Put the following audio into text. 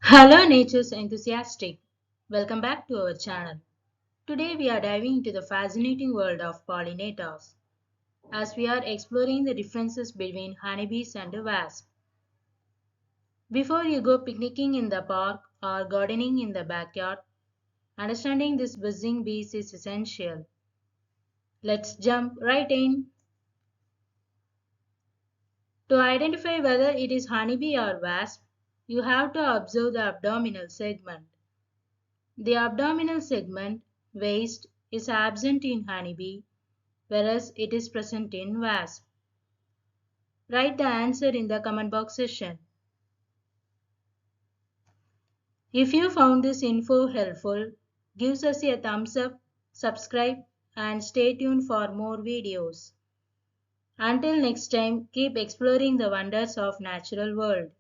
Hello nature's enthusiastic. Welcome back to our channel. Today we are diving into the fascinating world of pollinators as we are exploring the differences between honeybees and wasps. Before you go picnicking in the park or gardening in the backyard, understanding these buzzing bees is essential. Let's jump right in. To identify whether it is honeybee or wasp, you have to observe the abdominal segment. The abdominal segment, waist, is absent in honeybee, whereas it is present in wasp. Write the answer in the comment box section. If you found this info helpful, give us a thumbs up, subscribe, and stay tuned for more videos. Until next time, keep exploring the wonders of natural world.